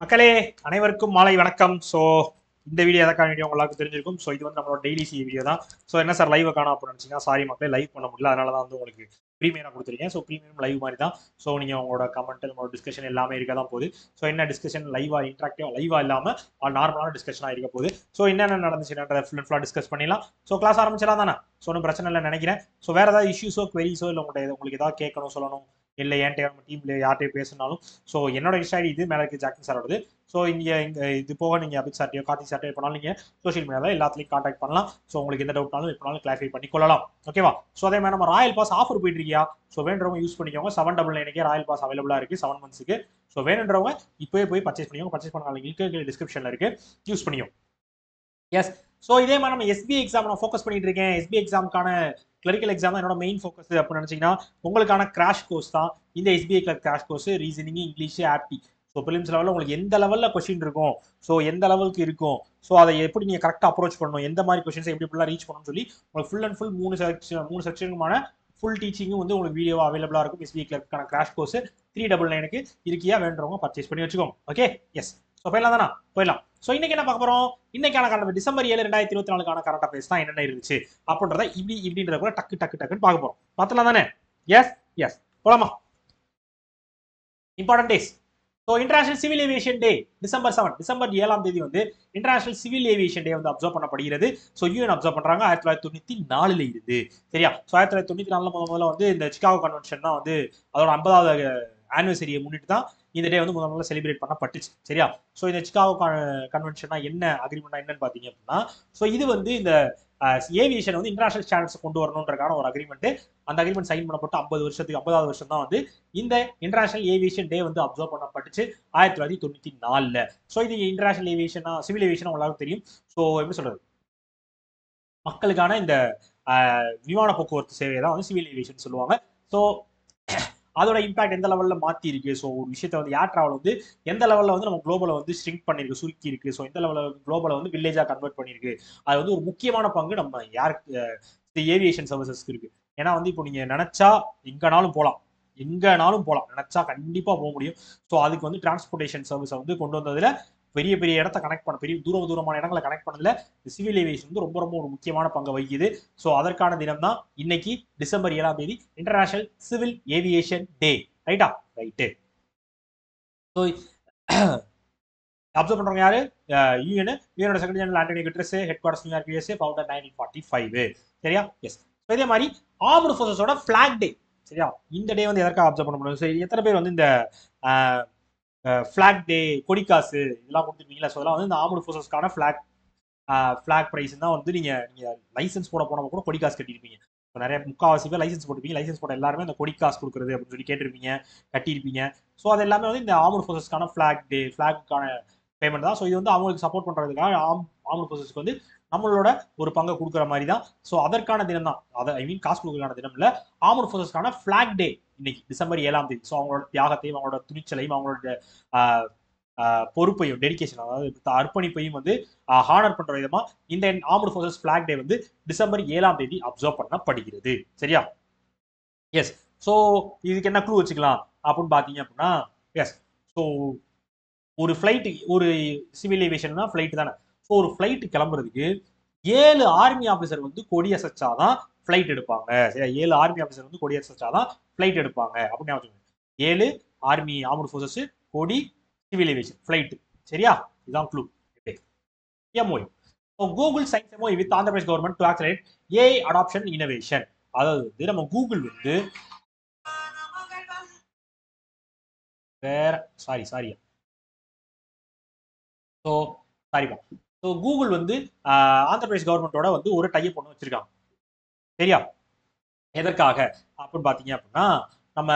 மக்களே அனைவருக்கும் மாலை வணக்கம். ஸோ இந்த வீடியோ எதற்கான வீடியோ உங்களுக்கு தெரிஞ்சிருக்கும். ஸோ இது வந்து நம்மளோட டெய்லி வீடியோ தான். ஸோ என்ன சார் லைவ் காணும் அப்படின்னு நினச்சிங்கன்னா, சாரி மக்களே, லைவ் பண்ண முடியல. அதனால தான் வந்து உங்களுக்கு ப்ரீமியராக கொடுத்துருக்கேன். ஸோ ப்ரீமியம் லைவ் மாதிரி தான். ஸோ நீங்கள் உங்களோட கமெண்ட், உங்களோட டிஸ்கஷன் எல்லாமே இருக்க தான் போகுது. ஸோ என்ன டிஸ்கஷன் லைவாக இன்ட்ராக்டிவாக லைவாக இல்லாமல் நார்மலான டிஸ்கஷனாக இருக்க போகுது. ஸோ என்னென்ன நடந்துச்சுன்றதை ஃபுல் அண்ட் ஃபுல்லாக டிஸ்கஸ் பண்ணிடலாம். ஸோ கிளாஸ் ஆரம்பிச்சிடலாம் தானே? ஸோ ஒன்றும் பிரச்சனை இல்லை நினைக்கிறேன். ஸோ வேறு ஏதாவது இஷ்யூஸோ குவெரிஸோ இல்லை உங்களுக்கு ஏதாவது கேட்கணும் சொல்லணும், இல்லை என்கிட்ட நம்ம டீம்ல யார்கிட்டயும் பேசினாலும், ஸோ என்னோட இன்ஸ்டா ஐடி இது மேலே இருக்கு, ஜாக்சன் சாரோடது. ஸோ இங்கே இது போக நீங்கள் அபித் சார்ட்டையோ கார்த்திக் சார்ட்டையோ எப்போனாலும் நீங்கள் சோஷியல் மீடியாவில் எல்லாத்துலையும் காண்டாக்ட் பண்ணலாம். ஸோ உங்களுக்கு எந்த டவுட்னாலும் எப்போனாலும் கிளாரிஃபை பண்ணி கொள்ளலாம். ஓகேவா? ஸோ அதே மாதிரி நம்ம ராயல் பாஸ் ஆஃபர் போயிட்டு இருக்கியா? ஸோ வேணுறவங்க யூஸ் பண்ணிக்கோங்க. 799 ராயல் பாஸ் அவைலபிளாக இருக்குது 7 மந்த்ஸுக்கு. ஸோ வேணுன்றவங்க இப்போயே போய் பர்ச்சேஸ் பண்ணிக்கோங்க. பர்ச்சேஸ் பண்ண லிங்க் டிஸ்கிரிப்ஷனில் இருக்குது, யூஸ் பண்ணிக்கோங்க. எஸ். ஸோ இதே மாதிரி நம்ம எஸ்பிஐ எக்ஸாம் நான் ஃபோக்கஸ் பண்ணிட்டு இருக்கேன். எஸ்பிஐ எக்ஸாமுக்கான கிளரிக்கல் எக்ஸாம் தான் என்னோட மெயின் ஃபோக்கஸ் அப்படின்னு நினைச்சீங்கன்னா, உங்களுக்கான கிராஷ் கோர்ஸ் தான் இந்த SBI clerk crash course. Reasoning, English, ஆப்டி. ஸோ பிலிம்ஸ் லெவலில் உங்களுக்கு எந்த லெவலில் கொஸ்டின் இருக்கும், ஸோ எந்த லெவலுக்கு இருக்கும், ஸோ அதை எப்படி நீங்கள் கரெக்டாக அப்ரோச் பண்ணணும், எந்த மாதிரி கொஸ்டின்ஸை எப்படிலாம் ரீச் பண்ணணும்னு சொல்லி உங்களுக்கு ஃபுல் அண்ட் ஃபுல் மூணு செக்ஷனுமான ஃபுல் டீச்சிங்கும் வந்து உங்களுக்கு வீடியோ அவைலபிளாக இருக்கும். எஸ்பிஐ கிளர்க்கான கிராஷ் கோர்ஸ் 399 இருக்கியா? வேண்டுறவங்க பர்ச்சேஸ் பண்ணி வச்சுக்கோங்க. Okay, S. ஸோ போயிடலாம் தானே? போயிடலாம். ஸோ இன்னைக்கு என்ன பார்க்க போறோம்? இன்னைக்கான கரண்ட் டிசம்பர் 7 2024 கரண்ட் அஃபேர்ஸ் தான் என்னென்ன இருந்துச்சு அப்படின்றத இப்படின்றத கூட டக்குன்னு பார்க்க போறோம். பார்த்தலாம் தானே? எஸ் எஸ், போலாமா? Important days. So international civil aviation டே டிசம்பர் 7 டிசம்பர் 7 வந்து இன்டர்நேஷனல் சிவில் ஏவியேஷன் டே வந்து அப்சர்வ் பண்ணப்படுகிறது. ஸோ யூஎன் அப்சர்வ் பண்றாங்க 1994 இருந்து. சரியா? ஸோ 1994 முதல்ல வந்து இந்த சிகாகோ கன்வென்ஷன் தான் வந்து அதோட 50வது ஆனிவர்சரியை முன்னிட்டு தான் இந்த டே வந்து முதல்ல செலிப்ரேட் பண்ணப்பட்டுச்சு. சரியா? ஸோ இந்த சிகாகோ கன்வென்ஷனா என்ன, அக்ரிமெண்டா என்னன்னு பாத்தீங்க அப்படின்னா, ஸோ இது வந்து இந்த ஏவியேஷன் வந்து இன்டர்நேஷனல் ஸ்டாண்டர்ட்ஸ் கொண்டு வரணுன்றக்கான ஒரு அக்ரிமெண்ட். அந்த அக்ரிமெண்ட் சைன் பண்ணப்பட்டு 50வது வருஷம் தான் வந்து இந்த இன்டர்நேஷனல் ஏவியேஷன் டே வந்து அப்சர்வ் பண்ணப்பட்டுச்சு 1994. ஸோ இது இன்டர்நேஷனல் ஏவியேஷனா சிவில் ஏவியேஷன் எல்லாருக்கும் தெரியும். ஸோ எப்படி சொல்றது, மக்களுக்கான இந்த விமான போக்குவரத்து சேவையை தான் வந்து சிவில் ஏவியேஷன் சொல்லுவாங்க. ஸோ அதோட இம்பாக்ட் எந்த லெவல்ல மாத்தி இருக்கு, ஸோ ஒரு விஷயத்த வந்து ஏர் டிராவல் வந்து எந்த லெவல்ல வந்து நம்ம குளோபலை வந்து ஸ்ட்ரிங்க் பண்ணிருக்கு, சுருக்கி இருக்கு, ஸோ எந்த லெவலில் குளோபலை வந்து வில்லேஜா கன்வெர்ட் பண்ணிருக்கு, அது வந்து ஒரு முக்கியமான பங்கு நம்ம ஏவியேஷன் சர்வீசஸ்க்கு இருக்கு. ஏன்னா வந்து இப்போ நீங்க நினைச்சா எங்கனாலும் போகலாம், நினைச்சா கண்டிப்பா போக முடியும். ஸோ அதுக்கு வந்து டிரான்ஸ்போர்டேஷன் சர்வீஸை வந்து கொண்டு வந்ததுல பெரிய பெரிய இடத்த கனெக்ட் பண்ண, பெரிய தூரமான இடங்களை கனெக்ட் பண்ணதுல சிவில் ஏவியேஷன் வந்து ரொம்ப ஒரு முக்கியமான பங்கு வகிக்குது. ஸோ அதற்கான தினம் தான் இன்னைக்கு December 7 international civil aviation day. ரைட்டா? ரைட்டு. ஸோ அப்சர்வ் பண்றவங்க யாரு? யூஎனோட secretary general Antonio Guterres, headquarters New York USA, founder 1945. சரியா? எஸ். இதே மாதிரி ஆர்ம்டு ஃபோர்ஸஸோட ஃபிளாக் டே. சரியா? இந்த டே வந்து எதற்காக அப்சர்வ் பண்ண முடியும்? சரி, எத்தனை பேர் வந்து இந்த ஃபிளாக் டே, கொடிக்காசு இதெல்லாம் கொடுத்துருக்கீங்களா? ஸோ அதெல்லாம் வந்து இந்த ஆர்ம்டு ஃபோர்ஸஸ்க்கான ஃபிளாக் பிரைஸ் தான் வந்து நீங்க லைசன்ஸ் போட போனப்போ கூட கொடிக்காசு கட்டியிருப்பீங்க. இப்போ நிறைய முக்காவாசி பேர் லைசன்ஸ் போட்டிருப்பீங்க. லைசன்ஸ் போட எல்லாருமே இந்த கொடிக்காசு கொடுக்குறது அப்படின்னு சொல்லி கேட்டிருப்பீங்க, கட்டியிருப்பீங்க. ஸோ அது எல்லாமே வந்து இந்த ஆர்ம்டு ஃபோர்ஸஸ்க்கான ஃபிளாக்கான பேமெண்ட் தான். ஸோ இது வந்து அவங்களுக்கு சப்போர்ட் பண்றதுக்காக ஆர்ம்டு ஃபோர்ஸஸ்க்கு வந்து நம்மளோட ஒரு பங்கை கொடுக்குற மாதிரி தான். ஸோ அதற்கான தினம் தான், அதை காசு கொடுக்கறதுக்கான தினம் இல்லை, ஆர்ம்டு ஃபோர்ஸஸ்க்கான ஃபிளாக் டே இன்னைக்கு டிசம்பர் 7. ஸோ அவங்களோட தியாகத்தையும் அவங்களோட துணிச்சலையும் அவங்களோட பொறுப்பையும், டெடிகேஷன், அதாவது அர்ப்பணிப்பையும் வந்து ஹானர் பண்ற விதமா இந்த ஆர்ம்டு ஃபோர்ஸஸ் ஃபிளாக் டே வந்து டிசம்பர் 7 அப்சர்வ் பண்ணப்படுகிறது. சரியா? எஸ். ஸோ இதுக்கு என்ன க்ளூ வச்சுக்கலாம் அப்படின்னு பாத்தீங்க அப்படின்னா, எஸ், ஸோ ஒரு ஃபிளைட், ஒரு சிவில் ஏவியேஷன்னா ஃபிளைட் தானே. ஸோ ஒரு ஃபிளைட் கிளம்புறதுக்கு 7 ஆர்மி ஆஃபீஸர் வந்து கொடி அசைச்சாதான் ஃபிளைட் எடுப்பாங்க. சரியா? 7 ஆர்மி ஆஃபீஸர் வந்து கொடி அசைச்சாதான் ஃபிளைட் எடுப்பாங்க அப்படின்னு 7 ஆர்ம்டு ஃபோர்ஸஸ், கொடி, சிவில் ஏவியேஷன், ஃபிளைட். சரியா? இதுதான் clue. MOU. Google signs MOU with Andhra Pradesh government to accelerate AI adoption innovation. அதாவது நம்ம கூகுள் வந்து வேற சாரியா ஸோ சாரிப்பா. ஸோ கூகுள் வந்து ஆந்திர பிரதேஷ் கவர்மெண்டோட வந்து ஒரு டைப் ஒன்று வச்சிருக்காங்க. சரியா? எதற்காக அப்படின்னு பாத்தீங்க அப்படின்னா, நம்ம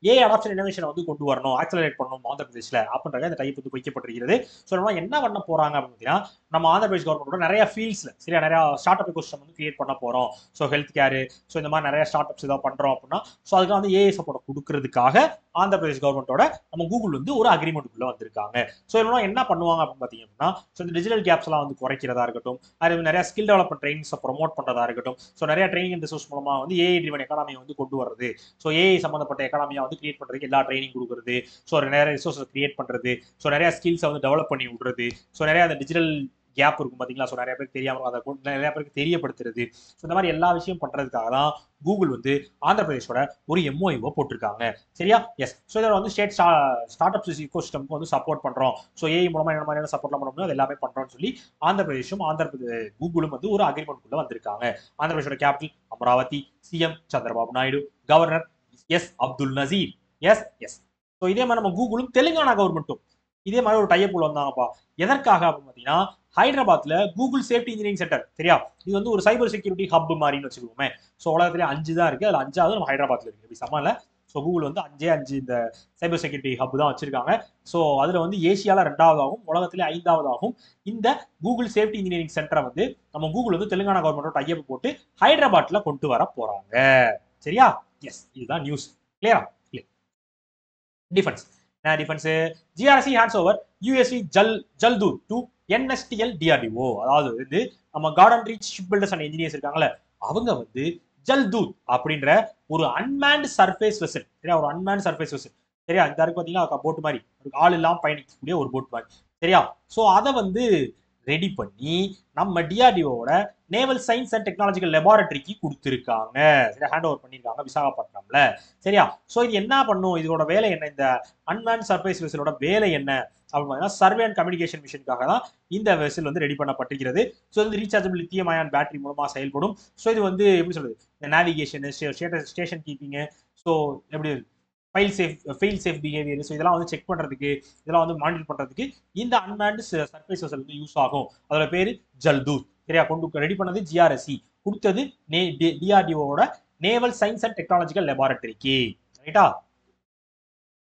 AI அடாப்ஷன் இனோவேஷனை வந்து கொண்டு வரணும், ஆக்சலரேட் பண்ணணும் ஆந்திர பிரதேஷ்ல அப்படின்ற இந்த டைப் வந்து வைக்கப்பட்டிருக்கிறது. ஸோ நம்ம என்ன பண்ண போறாங்க அப்படின்னு பார்த்தீங்கன்னா, நம்ம ஆந்திர பிரதேஷ் கவர்மெண்டோட நிறைய ஃபீல்ட்ஸ்ல சரியா நிறைய ஸ்டார்ட் அப் எக்கோசிஸ்டம் வந்து கிரியேட் பண்ண போறோம். ஸோ ஹெல்த் கேர், ஸோ இந்த மாதிரி நிறைய ஸ்டார்ட் அப்ஸ் ஏதாவது பண்றோம் அப்படின்னா ஸோ அதுக்கு வந்து ஏஐ சப்போர்ட் கொடுக்கறதுக்காக ஆந்திர பிரதேஷ் கவர்மெண்டோட நம்ம கூகுள் வந்து ஒரு அக்ரிமெண்ட்டுக்குள்ள வந்திருக்காங்க. ஸோ இதெல்லாம் என்ன பண்ணுவாங்க அப்படின்னு பார்த்தீங்க அப்படின்னா ஸோ இந்த டிஜிட்டல் கேப்ஸ் எல்லாம் வந்து குறைக்கிறதா இருக்கட்டும், அது நிறைய ஸ்கில் டெவலப்மெண்ட் ட்ரைனிங்ஸை ப்ரொமோட் பண்றதா இருக்கட்டும், ஸோ நிறைய ட்ரைனிங் ரிசோர்ஸ் மூலமா வந்து ஏஐ ட்ரிவன் எக்கானமியை வந்து கொண்டு வரது, ஸோ ஏஐ சம்பந்தப்பட்ட எக்கானமியா வந்து கிரியேட் பண்றதுக்கு எல்லா ட்ரைனிங் கொடுக்குறது, ஸோ நிறைய ரிசோர்ஸஸ் கிரியேட் பண்றது, ஸோ நிறைய ஸ்கில்ஸை வந்து டெவலப் பண்ணி விடுறது, ஸோ நிறைய அந்த டிஜிட்டல் கேப் இருக்கும் பாத்தீங்களா, ஸோ நிறைய பேருக்கு தெரியாம அதை நிறைய பேருக்கு தெரியப்படுத்துறது, ஸோ இந்த மாதிரி எல்லா விஷயம் பண்றதுக்காக தான் கூகுள் வந்து ஆந்திர பிரதேஷோட ஒரு எம்ஓஐஓ போட்டிருக்காங்க. சரியா? எஸ். ஸோ இதில் வந்து ஸ்டார்ட் அப்ஸ் இக்கோசிஸ்டம்க்கு வந்து சப்போர்ட் பண்றோம், ஸோ ஏஐ மூலமா என்ன மாதிரியான சப்போர்ட்லாம் பண்ண முடியும் அது எல்லாமே பண்றோம்னு சொல்லி ஆந்திர பிரதேஷ் கூகுளும் வந்து ஒரு அக்ரிமெண்ட்குள்ள வந்திருக்காங்க. ஆந்திர பிரதேஷோட capital Amaravati, CM Chandrababu Naidu, governor S Abdul Nazeer. Yes yes. So இதே மாதிரி நம்ம கூகுளும் தெலுங்கானா கவர்மெண்ட்டும் இதே மாதிரி ஒரு டைப் உள்ள வந்தாங்கப்பா. எதற்காக அப்படின்னு பார்த்தீங்கன்னா ஹைதராபாத்ல கூகுள் சேஃப்டி இன்ஜினியரிங் சென்டர் சரியா, இது வந்து ஒரு சைபர் செக்யூரிட்டி ஹப் மாதிரின்னு வச்சுக்கோமே. ஸோ உலகத்திலே 5 தான் இருக்கு, அதுல 5வது நம்ம ஹைதராபாத்ல இருக்கு. இப்படி சமாள ஸோ கூகுள் வந்து 5 இந்த சைபர் செக்யூரிட்டி ஹப் தான் வச்சிருக்காங்க. ஸோ அதுல வந்து ஏசியால 2வதாகவும் உலகத்திலே 5வதாகவும் இந்த கூகுள் சேஃப்டி இன்ஜினியரிங் சென்டரை வந்து நம்ம கூகுள் வந்து தெலுங்கானா கவர்மெண்டோட டைப் போட்டு ஹைதராபாத்ல கொண்டு வர போறாங்க. சரியா? எஸ். இதுதான் நியூஸ். கிளியரா? Defence defence GRC hands over USV Jaldoot to NSTL DRDO. அதாவது வந்து நம்ம Garden Reach shipbuilders and engineers இருக்காங்கல்ல, அவங்க வந்து ஜல்தூத் அப்படின்ற ஒரு அன்மேன்ட் சர்ஃபேஸ் வெசல் சரியா, ஒரு அன்மேன்ட் சர்ஃபேஸ் வெசல் சரியா, இந்த இருக்கு பாத்தீங்கன்னா போட் மாதிரி ஆள் இல்லாம பயணிக்கக்கூடிய ஒரு போட் மாதிரி சரியா. ஸோ அதை வந்து ரெடி பண்ணி நம்ம டிஆர்டிஓட நேவல் சயின்ஸ் அண்ட் டெக்னாலஜிக்கல் லெபார்டரிக்கு கொடுத்துருக்காங்க. சரியா, ஹேண்ட் ஓவர் பண்ணியிருக்காங்க விசாகப்பட்டினம்ல. சரியா? ஸோ இது என்ன பண்ணும், இதோட வேலை என்ன, இந்த அன்மேன் சர்ஃபேஸ் வெசலோட வேலை என்ன அப்படின்னு சர்வே அண்ட் கம்யூனிகேஷன் மிஷனுக்காக தான் இந்த வெசல் வந்து ரெடி பண்ணப்பட்டிருக்கிறது. ஸோ இது ரீசார்ஜபிள் லித்தியம் அயான் பேட்டரி மூலமா செயல்படும். ஸோ இது வந்து எப்படி சொல்றது, இந்த நேவிகேஷன், ஸ்டேஷன் கீப்பிங், ஸோ எப்படி ஃபெயில் சேஃப் பிஹேவியர், ஸோ இதெல்லாம் வந்து செக் பண்றதுக்கு, இதெல்லாம் வந்து மானிட்டர் பண்றதுக்கு இந்த அன்மேன்டு சர்ஃபேஸ் வெசல் வந்து யூஸ் ஆகும். அதோட பேரு ஜல்தூத். சரியா? கொண்டு ரெடி பண்ணது ஜிஆர்எஸ்சி, கொடுத்தது டிஆர்டிஓட நேவல் சயின்ஸ் அண்ட் டெக்னாலஜிக்கல் லெபார்டரிக்கு. ரைட்டா?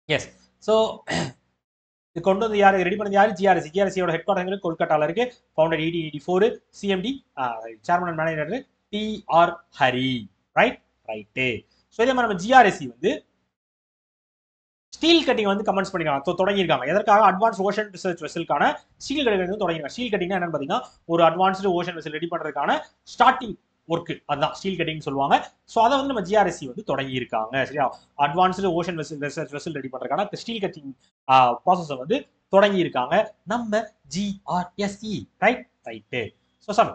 எஸ். ஸோ இது கொண்டு வந்து யாரு ரெடி பண்ணது, யாரு? ஜிஆர்எஸ்சி. ஜிஆர்எஸ்சியோட ஹெட் குவார்டர் கொல்கட்டால இருக்கு. Founder 1884, CMD chairman and manager DR Hari. Right right. So இதே மாதிரி நம்ம ஜிஆர்எஸ்சி வந்து ஸ்டீல் கட்டிங் வந்து கமெண்ட்ஸ் பண்ணிருக்காங்க, தொடங்கியிருக்காங்க. எதற்காக? அட்வான்ஸ் ஓஷன் ரிசர்ச் வெசலுக்கான ஸ்டீல் கட்டிங் வந்து தொடங்கிருக்காங்க. ஸ்டீல் கட்டிங் என்னன்னு பாத்தீங்கன்னா ஒரு அட்வான்ஸ்டு ஓஷன் வெசல் ரெடி பண்றதுக்கான ஸ்டார்டிங் ஒர்க், அதுதான் ஸ்டீல் கட்டிங் சொல்லுவாங்க. ஸோ அதை வந்து நம்ம ஜிஆர்எஸ்சி வந்து தொடங்கி இருக்காங்க. சரியா? Advanced ocean research vessel ready பண்றதுக்கான ஸ்டீல் கட்டிங் ப்ராசஸை வந்து தொடங்கி இருக்காங்க நம்ம GRSE. Right right. So some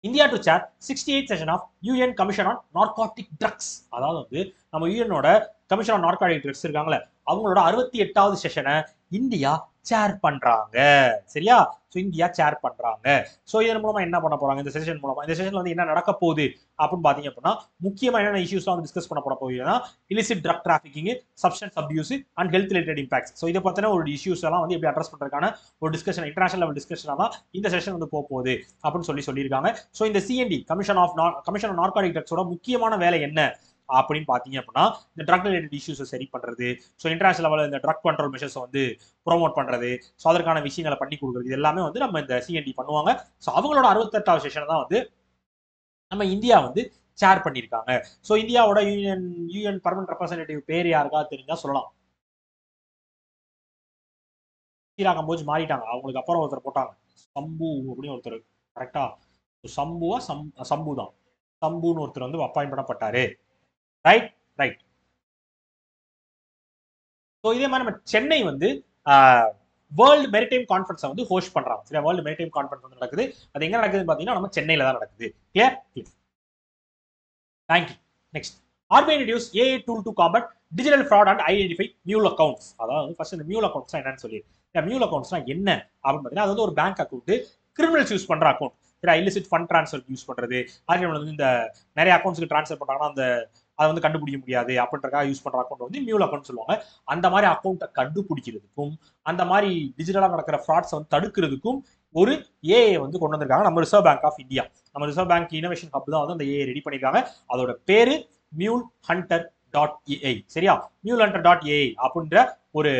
India to chair 68th session of UN commission on narcotic drugs. அதாவது வந்து நம்ம யூஎனோட கமிஷன் ஆன் நார்காட்டிக் ட்ரக்ஸ் இருக்காங்களே, அவங்களோட 68வது செஷனை இந்தியா சேர் பண்றாங்க. சரியா? ஸோ இந்தியா சேர் பண்றாங்க. ஸோ இதன் மூலமா என்ன பண்ண போறாங்க, இந்த செஷன் மூலமா, இந்த செஷன்ல வந்து என்ன நடக்க போகுது அப்படின்னு பாத்தீங்க அப்படின்னா முக்கியமா என்னென்ன இஷ்யூஸ்லாம் வந்து டிஸ்கஸ் பண்ண போகுதுன்னா illicit drug trafficking, substance abuse and health related impacts. So இதை பத்தின ஒரு இஷ்யூஸ் எல்லாம் வந்து எப்படி அட்ரஸ் பண்றதுக்கான ஒரு டிஸ்கஷன், இன்டர்நேஷனல் லெவல் டிஸ்கஷனா தான் இந்த செஷன் வந்து போகுது அப்படின்னு சொல்லியிருக்காங்க. ஸோ இந்த சிஎன்டி கமிஷன் ஆன் நார்காட்டிக் ட்ரக்ஸோட முக்கியமான வேலை என்ன அப்படின்னு பாத்தீங்க அப்படின்னா இந்த ட்ரக் ரிலேட்டட் இஷ்யூஸை சரி பண்றது, ஸோ இன்டர்நேஷனல் லெவலில் இந்த ட்ரக் கண்ட்ரோல் மெஷர்ஸ் வந்து ப்ரோமோட் பண்றது, ஸோ அதற்கான விஷயங்களை பண்ணி கொடுக்குறது, இது எல்லாமே வந்து நம்ம இந்த சிஎன்டி பண்ணுவாங்க. ஸோ அவங்களோட 68வது செஷன் தான் வந்து நம்ம இந்தியா வந்து சேர் பண்ணியிருக்காங்க. ஸோ இந்தியாவோட யூஎன் பர்மனன்ட் ரெப்ரசன்டேட்டிவ் பேர் யாருக்கா தெரிஞ்சா சொல்லலாம். கம்போஜ் மாறிட்டாங்க, அவங்களுக்கு அப்புறம் ஒருத்தர் போட்டாங்க சம்பு அப்படின்னு ஒருத்தர். கரெக்டா? சம்புவா சம்பு தான், சம்புன்னு ஒருத்தர் வந்து அப்பாயிண்ட் பண்ணப்பட்டாரு. Right right. ஸோ இதே மாதிரி நம்ம சென்னை வந்து வேர்ல்டு மெரிடைம் கான்ஃபரன்ஸை வந்து ஹோஸ்ட் பண்றாங்க. சரியா? வேர்ல்டு மெரிடைம் கான்ஃபரன்ஸ் வந்து நடக்குது. அது எங்க நடக்குதுன்னு பாத்தீங்கன்னா நம்ம சென்னையில தான் நடக்குது. Clear? Thank you. Next, RBI introduce AI tool to combat digital fraud and identify mule accounts. அதாவது ஃபர்ஸ்ட் இந்த மியூல் அக்கௌண்ட்ஸ் என்னன்னு சொல்லி, மியூல் அக்கௌண்ட்ஸ்னா என்ன அப்படின்னு பாத்தீங்கன்னா அது வந்து ஒரு பேங்க் அக்கௌண்ட் கிரிமினல்ஸ் யூஸ் பண்ற அக்கௌண்ட். சரி, இல்லிசிட் ஃபண்ட் ட்ரான்ஸ்ஃபர் யூஸ் பண்றது, அதுக்கு வந்து இந்த நிறைய அக்கௌண்ட்ஸ்க்கு ட்ரான்ஸ்ஃபர் பண்ணாங்கன்னா அந்த அதை வந்து கண்டுபிடிக்க முடியாது அப்படின்றக்காக யூஸ் பண்ற அக்கௌண்ட் வந்து மியூல் அக்கௌண்ட் சொல்லுவாங்க. அந்த மாதிரி அக்கௌண்ட்டை கண்டுபிடிக்கிறதுக்கும் அந்த மாதிரி டிஜிட்டலாக நடக்கிற ஃப்ராட்ஸை வந்து தடுக்கிறதுக்கும் ஒரு ஏஐ வந்து கொண்டு வந்திருக்காங்க நம்ம ரிசர்வ் பேங்க் ஆஃப் இந்தியா. நம்ம ரிசர்வ் பேங்க் இனோவேஷன் ஹப் தான் வந்து அந்த ஏஐ ரெடி பண்ணிருக்காங்க. அதோட பேரு மியூல் ஹண்டர் .ai. சரியா? மியூல் ஹண்டர் .ai அப்படின்ற ஒரு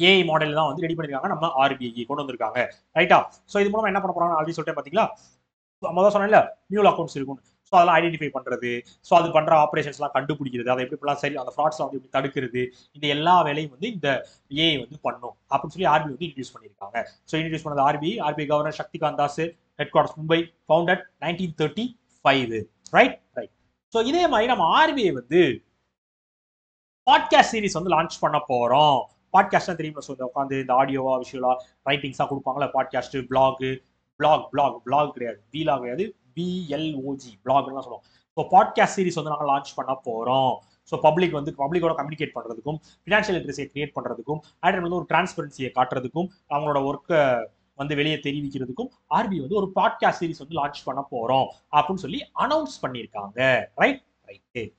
ஏஐ மாடல் தான் வந்து ரெடி பண்ணிருக்காங்க நம்ம ஆர்பிஐ கொண்டு வந்திருக்காங்க. ரைட்டா? ஸோ இது மூலமா என்ன பண்ண போறாங்க ஆல்ரெடி சொல்லிட்டேன் பாத்தீங்களா? முதல்ல சொன்னேன்ல நியூ அக்கௌண்ட்ஸ் இருக்கும். ஸோ அதெல்லாம் ஐடென்டிஃபை பண்றது, ஸோ அது பண்ற ஆப்ரேஷன்ஸ்லாம் கண்டுபிடிக்கிறது, அதை எப்படிலாம் சரி அந்த ஃப்ராட்ஸ்லாம் வந்து எப்படி தடுக்கிறது, இந்த எல்லா வேலையும் வந்து இந்த ஏஐ வந்து பண்ணும் அப்படின்னு சொல்லி ஆர்பிஐ வந்து இன்ட்ரடியூஸ் பண்ணியிருக்காங்க. ஸோ இன்ட்ரடியூஸ் பண்ணது RBI governor Shaktikant Das, head quarters Mumbai, founded 1935. Right right. So இதே மாதிரி நம்ம ஆர்பிஐ வந்து பாட்காஸ்ட் சீரிஸ் வந்து லான்ச் பண்ண போறோம். பாட்காஸ்ட் தெரியுமா? ஸோ உட்காந்து இந்த ஆடியோவா விஷுவலா ரைட்டிங்ஸா கொடுப்பாங்களா பாட்காஸ்ட், பிளாக் கிடையாது, வீலா கிடையாது, பிஎல்ஓஜி பிளாக்னு தான் சொல்லுவோம். ஸோ பாட்காஸ்ட் சீரிஸ் வந்து நாங்கள் லான்ச் பண்ண போறோம். ஸோ பப்ளிக்கோட கம்யூனிகேட் பண்றதுக்கும், ஃபினான்ஷியல் லிட்ரஸியை கிரியேட் பண்றதுக்கும், அண்ட் வந்து ஒரு டிரான்ஸ்பரன்சியை காட்டுறதுக்கும், அவங்களோட ஒர்க்கை வந்து வெளியே தெரிவிக்கிறதுக்கும் ஆர்பிஐ வந்து ஒரு பாட்காஸ்ட் சீரிஸ் வந்து லான்ச் பண்ண போறோம் அப்படின்னு சொல்லி அனௌன்ஸ் பண்ணியிருக்காங்க. Right right.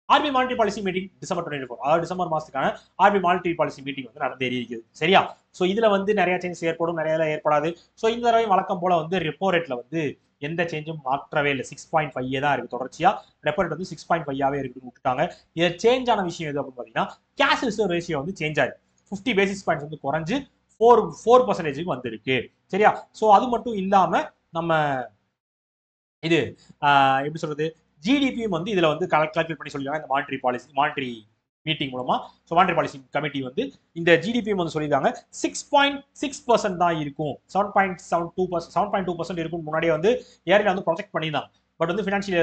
RBI monetary policy meeting December 24, அதாவது டிசம்பர் மாசத்துக்கான ஆர்பிஐ மானிட்டரி பாலிசி மீட்டிங் வந்து நடந்தேறி இருக்குது. சரியா? ஸோ இதுல வந்து நிறைய சேஞ்சஸ் ஏற்படும், நிறைய ஏற்படாது. ஸோ இந்த தடவை வழக்கம் போல வந்து ரெப்போ ரேட்ல வந்து எந்த சேஞ்சும் மாற்றவே இல்லை. 6.5 தான் இருக்கு தொடர்ச்சியா. ரெப்போ ரேட் வந்து 6.5 இருக்குன்னு விட்டுட்டாங்க. இது சேஞ்ச் ஆன விஷயம் எது அப்படின்னு பாத்தீங்கன்னா, கேஷ் ரிசர்வ் ரேஷியோ வந்து சேஞ்ச் ஆயிருக்கு. 50 பேசிஸ் பாயிண்ட்ஸ் வந்து குறைஞ்சு 4% வந்திருக்கு. சரியா? ஸோ அது மட்டும் இல்லாம நம்ம இது எப்படி சொல்றது, ஜிடிபியும் வந்து இதுல வந்து கால்குலேட் பண்ணி சொல்லிருக்காங்க இந்த மானிட்டரி மீட்டிங் மூலமா. ஸோ மானிட்டரி பாலிசி கமிட்டி வந்து இந்த ஜிடிபியும் வந்து சொல்லியிருக்காங்க 6.6% தான் இருக்கும். 7.2% இருக்கும் முன்னாடியே வந்து ஏரியா வந்து ப்ரொஜெக்ட் பண்ணியிருந்தாங்க. பட் வந்து ஃபினான்ஷியல்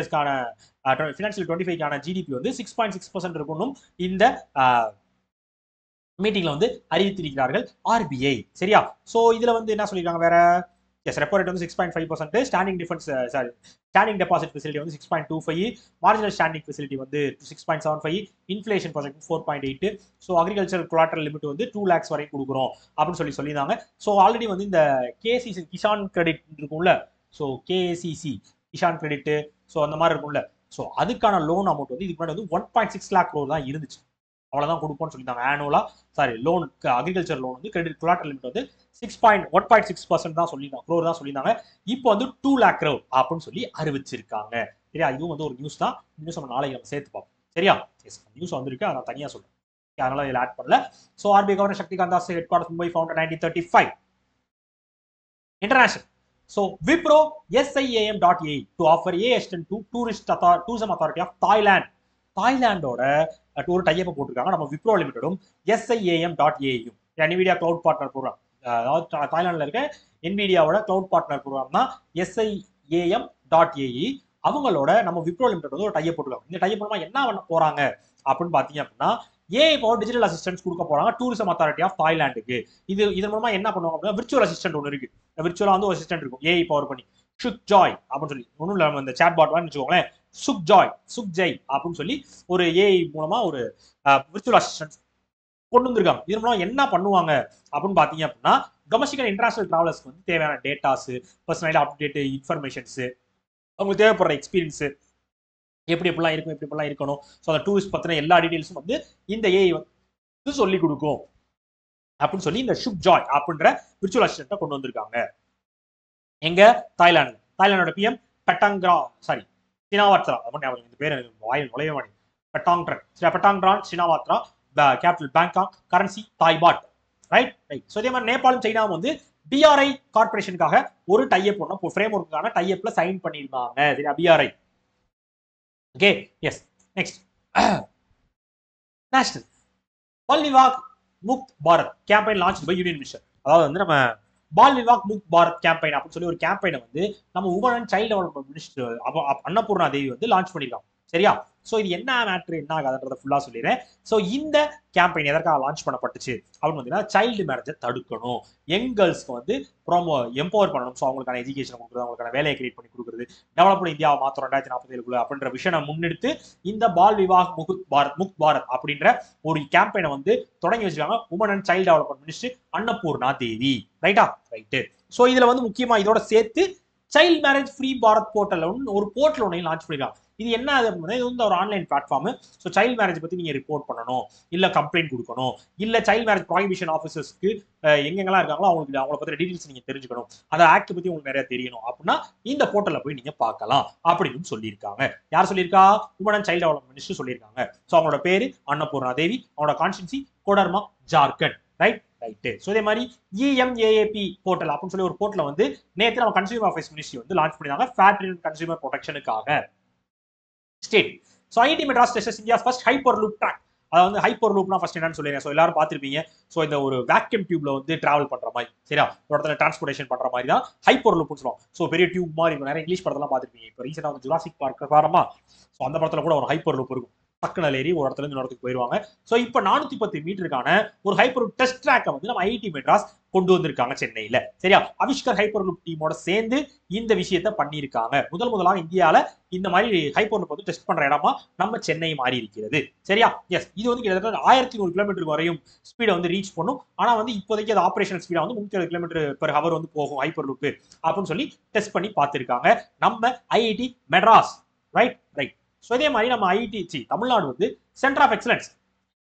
25க்கான ஜிடிபி வந்து 6.6% இருக்கணும் இந்த மீட்டிங்ல வந்து அறிவித்திருக்கிறார்கள் ஆர்பிஐ. சரியா? ஸோ இதுல வந்து என்ன சொல்லியிருக்காங்க வேற, எஸ் ரெப்போ ரேட் வந்து 6.5%, ஸ்டாண்டிங் டெபாசிட் ஃபெசிலிட்டி வந்து 6.25, மார்ஜினல் ஸ்டாண்டிங் ஃபெசிலிட்டி வந்து 6.75, inflation project 4.8. So agriculture collateral limit வந்து 2 lakhs வரை கொடுக்குறோம் அப்படின்னு சொல்லியிருந்தாங்க. ஸோ ஆல்ரெடி வந்து இந்த கேசிசி கிசான் கிரெடிட் இருக்கும்ல, so KCC Kisan credit, so அந்த மாதிரி இருக்கும்ல, ஸோ அதுக்கான லோன் அமௌண்ட் வந்து இதுக்கு முன்னாடி வந்து 1.6 lakh crore தான் இருந்துச்சு. அவ்வளவுதான் கொடுப்போம்னு சொல்லியிருந்தாங்க ஆனுவலா. லோன் அக்ரிகல்ச்சர் லோன் வந்து கிரெடிட் கொலாட்ரல் லிமிட் வந்து 1.6% தான் சொல்லியிருந்தாங்க, க்ரோர் தான் சொல்லியிருந்தாங்க. இப்போ வந்து 2 lakh crore அப்படின்னு சொல்லி அறிவிச்சிருக்காங்க. சரியா? இதுவும் வந்து ஒரு நியூஸ் தான். நியூஸ் நம்ம நாளைக்கு நம்ம சேர்த்து பார்ப்போம். சரியா? எஸ் நியூஸ் வந்திருக்கு, அதை தனியா சொல்றேன், அதனால இதில் ஆட் பண்ணல. So RBI governor Shaktikant Das, head quarters Mumbai, founded 1935. International. So Wipro SIAM.ai to offer AI assistant to tourism authority of Thailand. தாய்லாண்டோட ஒரு டைப்பை போட்டிருக்காங்க நம்ம விப்ரோ லிமிடெடும் SIAM.ai-யும். NVIDIA கிளவுட் பார்ட்னர் ப்ரோக்ராம், அதாவது தாய்லாந்துல இருக்க NVIDIAவோட கிளவுட் பார்ட்னர் ப்ரோக்ராம் தான் SIAM.ai. அவங்களோட நம்ம விப்ரோ லிமிடெட் வந்து ஒரு டைப் போட்டிருக்காங்க. இந்த டைப் மூலமா என்ன பண்ண போறாங்க அப்படின்னு பாத்தீங்க அப்படின்னா, ஏஐ பவர் டிஜிட்டல் அசிஸ்டன்ஸ் கொடுக்க போறாங்க டூரிசம் அத்தாரிட்டி ஆஃப் தாய்லாந்துக்கு. இதன் மூலமா என்ன பண்ணுவாங்க அப்படின்னா, விர்ச்சுவல் அசிஸ்டன்ட் ஒன்று இருக்கு. விர்ச்சுவலா வந்து ஒரு அசிஸ்டன்ட் இருக்கும் ஏஐ பவர் பண்ணி, சுக் ஜாய் அப்படின்னு சொல்லி, ஒன்றும் இல்லை இந்த சேட் பாட் வச்சுக்கோங்களேன், சுக் ஜெய் அப்படின்னு சொல்லி ஒரு ஏஐ மூலமா ஒரு விர்ச்சுவல் அசிஸ்டன்ட் கொண்டு வந்திருக்காங்க. இதன் மூலம் என்ன பண்ணுவாங்க அப்படின்னு பாத்தீங்க அப்படின்னா, டொமஸ்டிக் அண்ட் இன்டர்நேஷனல் டிராவலர்ஸ்க்கு வந்து தேவையான டேட்டாஸ், பர்சனல் அப்டேட் இன்ஃபர்மேஷன்ஸ், அவங்களுக்கு தேவைப்படுற எக்ஸ்பீரியன்ஸ் எப்படிலாம் இருக்கும், எப்படிலாம் இருக்கணும், ஸோ அந்த டூரிஸ்ட் பத்தின எல்லா டீடைல்ஸும் வந்து இந்த ஏஐ வந்து சொல்லி கொடுக்கும் அப்படின்னு சொல்லி இந்த சுக் ஜாய் அப்படின்ற விர்ச்சுவல் அசிஸ்டன்ட்டை கொண்டு வந்திருக்காங்க. எங்க தாய்லாண்டோட பிஎம் சினாவாத்ரா அப்படின்னு, இந்த பேர் வாயில் நுழைய மாட்டேங்குது, பெட்டாங்ட்ரான் சினாவாத்ரா, கேபிட்டல் பேங்காக், கரன்சி தாய் பாட். ரைட். ஸோ இதே மாதிரி நேபாளும் சைனாவும் வந்து பிஆர்ஐ கார்பரேஷனுக்காக ஒரு டைப் ஒன்று ஃப்ரேம் ஒர்க்குக்கான டைப்ல சைன் பண்ணியிருந்தாங்க. சரியா? BRI. Okay. Yes. Next, national Bal Vivah Mukt Bharat campaign launch by union minister. அதாவது வந்து நம்ம பால் விவாக் முக்த் பாரத் கேம்பெயின் அப்படின்னு சொல்லி ஒரு கேம்பெயினை வந்து நம்ம woman and child development minister Annapurna Devi வந்து லான்ச் பண்ணிருக்காங்க. சரியா? ஸோ இது என்ன மேட்ரு, என்ன ஆகாதுன்றதை ஃபுல்லாக சொல்லிடுறேன். ஸோ இந்த கேம்பெயின் எதற்காக லான்ச் பண்ணப்பட்டுச்சு அப்படின்னு பார்த்தீங்கன்னா, சைல்டு மேரேஜை தடுக்கணும், யங் கேர்ள்ஸ்க்கு வந்து எம்பவர் பண்ணணும். ஸோ அவங்களுக்கான எஜுகேஷன் கொடுக்குறது, அவங்களுக்கான வேலையை கிரியேட் பண்ணி கொடுக்குறது, டெவலப்டு இந்தியாவை மாத்திரம் 2047 அப்படின்ற விஷயம் முன்னெடுத்து இந்த பால் விவாக் முக்த் பாரத் அப்படின்ற ஒரு கேம்பெயினை வந்து தொடங்கி வச்சிருக்காங்க woman and child development minister Annapurna Devi. ரைட்டா? ரைட்டு. ஸோ இதுல வந்து முக்கியமா இதோட சேர்த்து child marriage free Bharat portal ஒரு போர்ட்டல் ஒன்றையும் லான்ச் பண்ணிருக்காங்க. இது என்ன அப்படின்னா, இது வந்து ஒரு online platform. So child marriage பத்தி நீங்க ரிப்போர்ட் பண்ணணும், இல்ல கம்ப்ளைண்ட் கொடுக்கணும், இல்ல சைல்டு மேரேஜ் ப்ராஹிபிஷன் ஆஃபீஸர்ஸ்க்கு எங்கெங்கெல்லாம் இருக்காங்களோ அவங்களை பத்தி டீடைல்ஸ் நீங்க தெரிஞ்சுக்கணும், அந்த ஆக்ட் பத்தி உங்களுக்கு நிறைய தெரியணும் அப்படின்னா இந்த போர்ட்டல்ல போய் நீங்க பார்க்கலாம் அப்படின்னு சொல்லியிருக்காங்க. யார் சொல்லியிருக்கா? Woman and child development minister சொல்லியிருக்காங்க. ஸோ அவங்களோட பேரு அன்னபூர்ணா தேவி, அவங்களோட constituency Koderma, Jharkhand. Right right. So இதே மாதிரி இஎம்ஏஏபி போர்ட்டல் அப்படின்னு சொல்லி ஒரு போர்ட்டல் வந்து நேற்று நம்ம கன்சியூமர் அஃபேர்ஸ் மினிஸ்ட்ரி வந்து லான்ச் பண்ணிருக்காங்க ஃபேட் அண்ட் கன்சியூமர் ப்ரொடெக்ஷனுக்காக state. So IIT Madras tests India first hyperloop track. அதாவது ஹைப்பர் லூப்னா ஃபர்ஸ்ட் என்னன்னு சொல்லுங்க. ஸோ எல்லாரும் பார்த்துருப்பீங்க. ஸோ இந்த ஒரு வேக்யூம் டியூப்ல வந்து டிராவல் பண்ற மாதிரி, சரியா, ஒரு இடத்துல டிரான்ஸ்போர்டேஷன் பண்ற மாதிரி தான் ஹைப்பர் லூப்னு சொல்லுவோம். ஸோ பெரிய டியூப் மாதிரி இருக்கும். நிறைய இங்கிலீஷ் படத்தெல்லாம் பார்த்துருப்பீங்க. இப்போ ரீசெண்டாக வந்து ஜுராசிக் பார்க் காரணமா ஸோ அந்த படத்துல கூட ஒரு ஹைப்பர் லூப் இருக்கும். பக்கத்தில் ஏறி ஒரு இடத்துல இருந்து இன்னொரு இடத்துக்கு போயிருவாங்க. ஸோ இப்போ 410 மீட்டருக்கான ஒரு ஹைப்பர் லூப் டெஸ்ட் ட்ராக்கை வந்து நம்ம ஐஐடி மெட்ராஸ் கொண்டு வந்திருக்காங்க சென்னையில, சரியா. அவிஷ்கர் ஹைப்பர் லூப் டீமோட சேர்ந்து இந்த விஷயத்த பண்ணியிருக்காங்க. முதலாக இந்தியால இந்த மாதிரி ஹைப்பர் லூப் வந்து டெஸ்ட் பண்ற இடமா நம்ம சென்னை மாறி இருக்கிறது, சரியா. எஸ், இது வந்து கிட்டத்தட்ட 1100 கிலோமீட்டர் வரையும் ஸ்பீடை வந்து ரீச் பண்ணும். ஆனா வந்து இப்போதைக்கு அது ஆபரேஷனல் ஸ்பீடா வந்து 370 கிலோமீட்டர் பெர் ஹவர் வந்து போகும் ஹைப்பர் லூப் அப்படின்னு சொல்லி டெஸ்ட் பண்ணி பார்த்திருக்காங்க நம்ம IIT Madras. Right right. So இதே மாதிரி நம்ம ஐஐடி தமிழ்நாடு வந்து சென்டர் ஆஃப் எக்ஸலன்ஸ்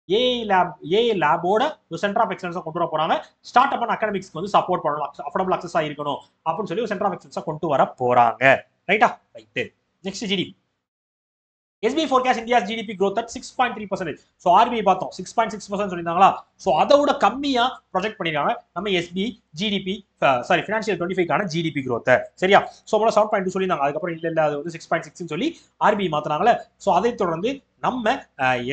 ஏஐ லேபோட ஒரு சென்டர் ஆஃப் எக்ஸலன்ஸை கொண்டு வர போறாங்க. ஸ்டார்ட் அப் அண்ட் அகாடமிக்ஸ்க்கு வந்து சப்போர்ட் பண்ணலாம், அஃபோர்டபுள் அக்சஸா இருக்கணும் அப்படின்னு சொல்லி ஒரு சென்டர் ஆஃப் எக்ஸலன்ஸை கொண்டு வர போறாங்க. ரைட்டா right. Next GDP. SBI forecast India's GDP growth at 6.3%. So RBI பார்த்தோம் 6.6% சொல்லியிருந்தாங்களா. ஸோ அதை விட கம்மியா ப்ரொஜெக்ட் பண்ணிருக்காங்க நம்ம SBI ஜிடிபி ஃபினான்ஷியல் 25க்கான ஜிடிபி growth, சரியா. ஸோ 7.2 சொல்லியிருந்தாங்க. அதுக்கப்புறம் இல்ல அது வந்து 6.6 சொல்லி RBI மாத்தினாங்களே. ஸோ அதை தொடர்ந்து நம்ம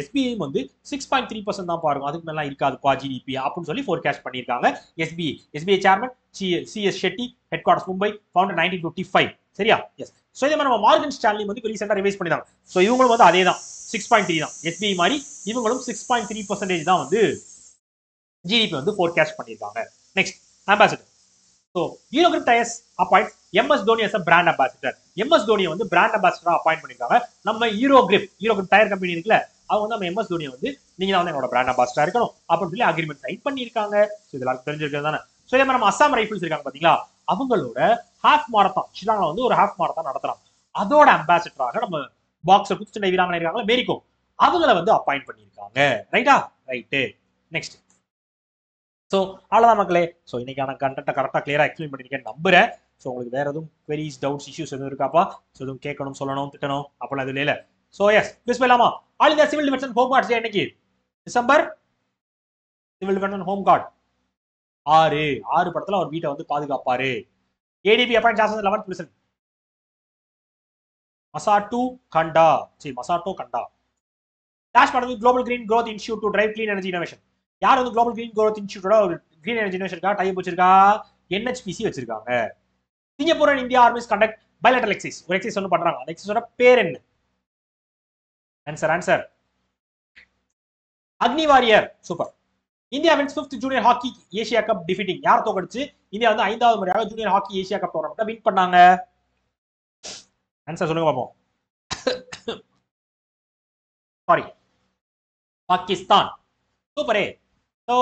SBI வந்து 6.3% தான் பாருங்க, அதுக்கு மேல இருக்காதுப்பா ஜிடிபி அப்படின்னு சொல்லி ஃபோர்காஸ்ட் பண்ணியிருக்காங்க. SBI chairman CS Shetty, head quarters Mumbai, founder 1955, சரியா. எஸ். ஸோ இதே மாதிரி நம்ம மார்கன் ஸ்டான்லி வந்து ரீசெண்டாக ரிவைஸ் பண்ணிருக்காங்க. ஸோ இவங்களும் வந்து அதே தான் 6.3 தான். SBI மாதிரி இவங்களும் 6.3% தான் வந்து ஜிடிபி வந்து ஃபோர்காஸ்ட் பண்ணியிருக்காங்க. Next ambassador. So Eurogrip tyres appoint MS Dhoni as a brand ambassador. MS தோனியை வந்து பிராண்ட் அம்பாசிடரா அப்பாயிண்ட் பண்ணிருக்காங்க. நம்ம யூரோகிரிப் டயர் கம்பெனி இருக்குல்ல, அவங்க வந்து நம்ம MS தோனியை வந்து நீங்க தான் வந்து என்னோட பிராண்ட் அம்பாசிடரா இருக்கணும் அப்படின்னு சொல்லி அக்ரிமெண்ட் சைன் பண்ணியிருக்காங்க. ஸோ இதெல்லாம் தெரிஞ்சிருக்கிறது தானே. ஸோ இதே மாதிரி நம்ம அசாம் ரைஃபிள்ஸ் இருக்காங்க பாத்தீங்களா, அவங்களோட ஹாஃப் மாரத்தான் ஷிலாங்ல வந்து ஒரு ஹாஃப் மாரத்தான் நடத்துறாங்க. அதோட அம்பாசிடராக நம்ம பாக்ஸர் குத்துச்சண்டை வீராங்கனை இருக்காங்களா மேரிகோம், அவங்கள வந்து அப்பாயிண்ட் பண்ணியிருக்காங்க. ரைட்டா ரைட்டு. நெக்ஸ்ட். ஸோ அவ்வளோதான் மக்களே. ஸோ இன்னைக்கான கண்டென்ட்டை கரெக்டாக கிளியராக எக்ஸ்பிளைன் பண்ணியிருக்கேன் நம்புறேன். ஸோ உங்களுக்கு வேற எதுவும் queries, டவுட்ஸ், இஷ்யூஸ் எதுவும் இருக்காப்பா? ஸோ எதுவும் கேட்கணும், சொல்லணும், திட்டணும் அப்பெல்லாம் எதுவும் இல்லை. ஸோ எஸ், குவிஸ் போயிடலாமா? All India civil defence and home guards day இன்னைக்கு December. Civil defence and home guard 6 படத்துல அவர் வீட்டை வந்து பாதுகாப்பாரு. ADB appoint as 11th president. Masato Kanda dash பண்ணது global green growth institute to drive clean energy innovation. யார் வந்து global green growth இன்ஸ்டிடியூட்டோட ஒரு கிரீன் எனர்ஜி இனோவேஷனுக்கா டைப் வச்சிருக்கா? NHPC வச்சிருக்காங்க. Singapore and India armies conduct bilateral exercise, ஒரு exercise ஒன்று பண்றாங்க. அந்த எக்ஸைஸோட பேர் என்ன? Answer Agni warrior. Super. India wins 5th junior hockey Asia cup defeating. யார் தோக்கடிச்சு இந்தியா வந்து 5வது முறையாக junior hockey Asia cup tournament win பண்ணாங்க? ஆன்சர் சொல்லுங்க பாப்போம். சாரி, பாகிஸ்தான். சூப்பரே. ஸோ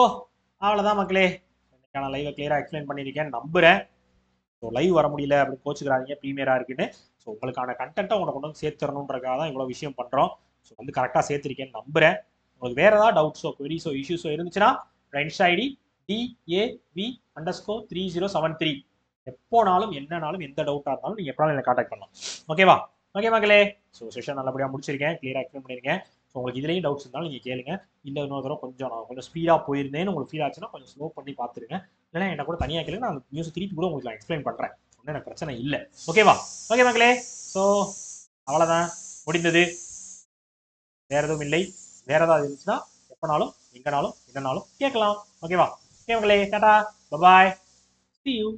அவ்வளோதான் மக்களே. இன்னைக்கான லைவை கிளியராக எக்ஸ்பிளைன் பண்ணியிருக்கேன் நம்புறேன். ஸோ லைவ் வர முடியல அப்படின்னு கோச்சுக்கிறாங்க, ப்ரீமியரா இருக்குன்னு. ஸோ உங்களுக்கான கண்டென்ட்டை உங்களை கொண்டு வந்து சேர்த்துறணுன்றக்காக தான் இவ்வளோ விஷயம் பண்றோம். ஸோ வந்து கரெக்டாக சேர்த்திருக்கேன்னு நம்புறேன். உங்களுக்கு வேற ஏதாவது டவுட்ஸோ குவரிஸோ இஷ்யூஸோ இருந்துச்சுன்னா இன்ஸ்டா ஐடி DAV_3073. எப்போனாலும் என்னனாலும் எந்த டவுட்டாக இருந்தாலும் நீங்கள் எப்போனாலும் என்னை கான்டாக்ட் பண்ணலாம். ஓகேவா? ஓகே மக்களே. ஸோ செஷன் நல்லபடியாக முடிச்சிருக்கேன், கிளியராக எக்ஸ்பிளைன் பண்ணியிருக்கேன். ஸோ உங்களுக்கு இதுலேயும் டவுட்ஸ் இருந்தாலும் நீங்கள் கேளுங்க. இல்லை இன்னொரு தடவை கொஞ்சம் ஸ்பீடாக போயிருந்தேன்னு உங்களுக்கு ஃபீல் ஆச்சுன்னா கொஞ்சம் ஸ்லோ பண்ணி பார்த்துருங்க. இல்லைன்னா என்ன கூட தனியாக கேளுங்க, நான் நியூஸ் திருப்பி கூட உங்களுக்கு நான் எக்ஸ்பிளைன் பண்ணுறேன். ஒன்றும் எனக்கு பிரச்சனை இல்லை. ஓகேவா? ஓகே மக்களே. ஸோ அவ்வளோதான், முடிந்தது. வேற எதுவும் இல்லை. வேற ஏதாவது இருந்துச்சுன்னா எப்பனாலும் எங்கனாலும் என்னனாலும் கேட்கலாம். ஓகேவா? ஓகே மக்களே, டாடா, பை, see you.